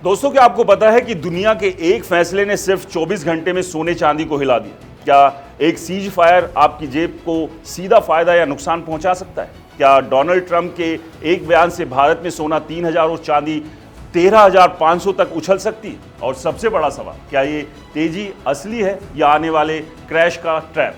दोस्तों, क्या आपको पता है कि दुनिया के एक फैसले ने सिर्फ 24 घंटे में सोने चांदी को हिला दिया? क्या एक सीज फायर आपकी जेब को सीधा फायदा या नुकसान पहुंचा सकता है? क्या डोनाल्ड ट्रंप के एक बयान से भारत में सोना 3000 और चांदी 13,500 तक उछल सकती है? और सबसे बड़ा सवाल, क्या ये तेजी असली है या आने वाले क्रैश का ट्रैप?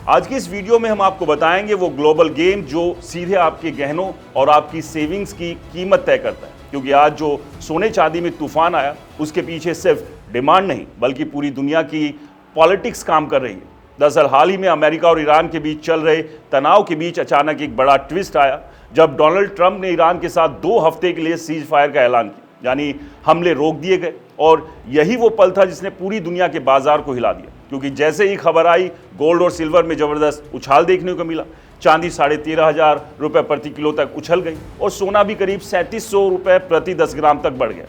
आज की इस वीडियो में हम आपको बताएंगे वो ग्लोबल गेम जो सीधे आपके गहनों और आपकी सेविंग्स की कीमत तय करता है। क्योंकि आज जो सोने चांदी में तूफान आया, उसके पीछे सिर्फ डिमांड नहीं बल्कि पूरी दुनिया की पॉलिटिक्स काम कर रही है। दरअसल हाल ही में अमेरिका और ईरान के बीच चल रहे तनाव के बीच अचानक एक बड़ा ट्विस्ट आया जब डोनाल्ड ट्रंप ने ईरान के साथ 2 हफ्ते के लिए सीज फायर का ऐलान किया, यानी हमले रोक दिए गए। और यही वो पल था जिसने पूरी दुनिया के बाजार को हिला दिया, क्योंकि जैसे ही खबर आई, गोल्ड और सिल्वर में जबरदस्त उछाल देखने को मिला। चांदी 13,500 रुपये प्रति किलो तक उछल गई और सोना भी करीब 3700 रुपये प्रति 10 ग्राम तक बढ़ गया।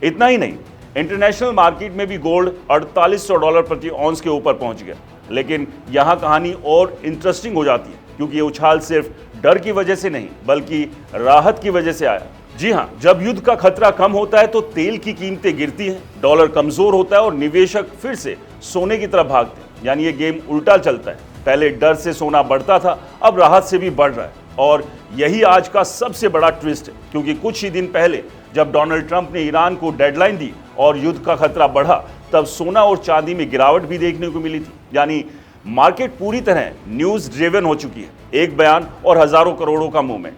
इतना ही नहीं, इंटरनेशनल मार्केट में भी गोल्ड $4800 प्रति ऑन्स के ऊपर पहुंच गया। लेकिन यहाँ कहानी और इंटरेस्टिंग हो जाती है, क्योंकि ये उछाल सिर्फ डर की वजह से नहीं बल्कि राहत की वजह से आया। जी हाँ, जब युद्ध का खतरा कम होता है तो तेल की कीमतें गिरती हैं, डॉलर कमजोर होता है और निवेशक फिर से सोने की तरफ भागते हैं। यानी ये गेम उल्टा चलता है। पहले डर से सोना बढ़ता था, अब राहत से भी बढ़ रहा है। और यही आज का सबसे बड़ा ट्विस्ट है, क्योंकि कुछ ही दिन पहले जब डोनाल्ड ट्रंप ने ईरान को डेडलाइन दी और युद्ध का खतरा बढ़ा, तब सोना और चांदी में गिरावट भी देखने को मिली थी। यानी मार्केट पूरी तरह न्यूज ड्रिवन हो चुकी है, एक बयान और हजारों करोड़ों का मूवमेंट।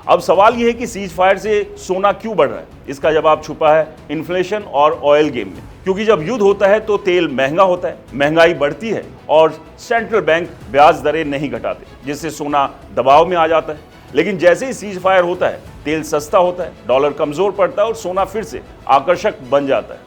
अब सवाल यह है कि सीज फायर से सोना क्यों बढ़ रहा है? इसका जवाब छुपा है इन्फ्लेशन और ऑयल गेम में। क्योंकि जब युद्ध होता है तो तेल महंगा होता है, महंगाई बढ़ती है और सेंट्रल बैंक ब्याज दरें नहीं घटाते, जिससे सोना दबाव में आ जाता है। लेकिन जैसे ही सीज फायर होता है, तेल सस्ता होता है, डॉलर कमजोर पड़ता है और सोना फिर से आकर्षक बन जाता है।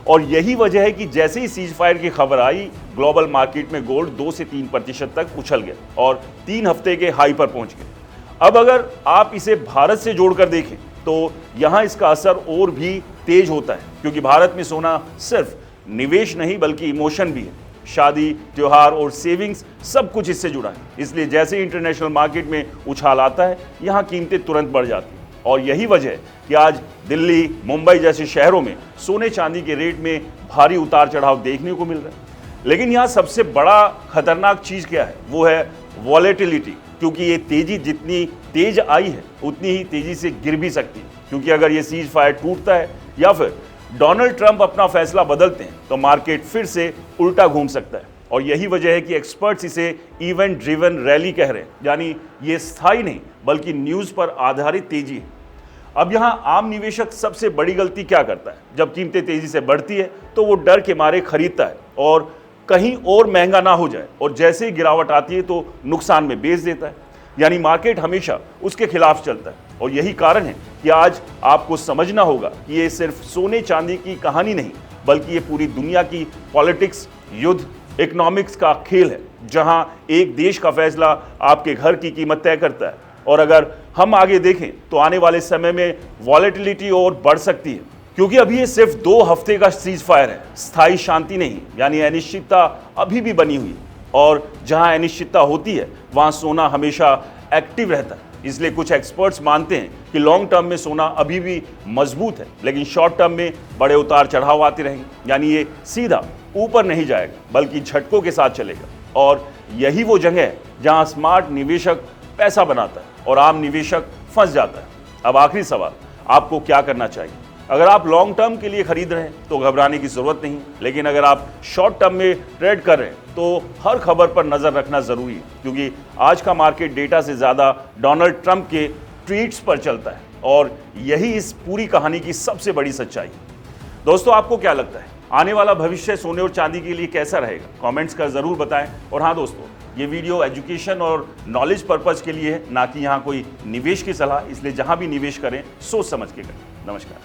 और यही वजह है कि जैसे ही सीज फायर की खबर आई, ग्लोबल मार्केट में गोल्ड 2 से 3% तक उछल गया और 3 हफ्ते के हाई पर पहुंच गए। अब अगर आप इसे भारत से जोड़कर देखें तो यहां इसका असर और भी तेज होता है, क्योंकि भारत में सोना सिर्फ निवेश नहीं बल्कि इमोशन भी है। शादी, त्योहार और सेविंग्स सब कुछ इससे जुड़ा है। इसलिए जैसे ही इंटरनेशनल मार्केट में उछाल आता है, यहां कीमतें तुरंत बढ़ जाती हैं। और यही वजह है कि आज दिल्ली, मुंबई जैसे शहरों में सोने चांदी के रेट में भारी उतार चढ़ाव देखने को मिल रहा है। लेकिन यहाँ सबसे बड़ा खतरनाक चीज क्या है? वो है वॉलेटिलिटी। क्योंकि ये तेजी जितनी तेज आई है, उतनी ही तेजी से गिर भी सकती है। क्योंकि अगर ये सीज फायर टूटता है या फिर डोनाल्ड ट्रंप अपना फैसला बदलते हैं, तो मार्केट फिर से उल्टा घूम सकता है। और यही वजह है कि एक्सपर्ट्स इसे इवेंट ड्रिवन रैली कह रहे हैं, यानी ये स्थायी नहीं बल्कि न्यूज पर आधारित तेजी है। अब यहाँ आम निवेशक सबसे बड़ी गलती क्या करता है? जब कीमतें तेजी से बढ़ती है तो वो डर के मारे खरीदता है और कहीं और महंगा ना हो जाए, और जैसे ही गिरावट आती है तो नुकसान में बेच देता है। यानी मार्केट हमेशा उसके खिलाफ चलता है। और यही कारण है कि आज आपको समझना होगा कि ये सिर्फ सोने चांदी की कहानी नहीं बल्कि ये पूरी दुनिया की पॉलिटिक्स, युद्ध, इकोनॉमिक्स का खेल है, जहां एक देश का फैसला आपके घर की कीमत तय करता है। और अगर हम आगे देखें तो आने वाले समय में वॉलेटिलिटी और बढ़ सकती है, क्योंकि अभी ये सिर्फ 2 हफ्ते का सीज फायर है, स्थायी शांति नहीं। यानी अनिश्चितता अभी भी बनी हुई है, और जहां अनिश्चितता होती है वहां सोना हमेशा एक्टिव रहता है। इसलिए कुछ एक्सपर्ट्स मानते हैं कि लॉन्ग टर्म में सोना अभी भी मजबूत है, लेकिन शॉर्ट टर्म में बड़े उतार चढ़ाव आते रहेंगे। यानी ये सीधा ऊपर नहीं जाएगा बल्कि झटकों के साथ चलेगा। और यही वो जगह है जहां स्मार्ट निवेशक पैसा बनाता है और आम निवेशक फंस जाता है। अब आखिरी सवाल, आपको क्या करना चाहिए? अगर आप लॉन्ग टर्म के लिए खरीद रहे हैं तो घबराने की जरूरत नहीं, लेकिन अगर आप शॉर्ट टर्म में ट्रेड कर रहे हैं तो हर खबर पर नजर रखना जरूरी है, क्योंकि आज का मार्केट डेटा से ज्यादा डोनाल्ड ट्रंप के ट्वीट्स पर चलता है। और यही इस पूरी कहानी की सबसे बड़ी सच्चाई है। दोस्तों, आपको क्या लगता है आने वाला भविष्य सोने और चांदी के लिए कैसा रहेगा? कमेंट्स कर जरूर बताएं। और हाँ दोस्तों, ये वीडियो एजुकेशन और नॉलेज पर्पज के लिए है, ना कि यहाँ कोई निवेश की सलाह। इसलिए जहां भी निवेश करें सोच समझ के करें। नमस्कार।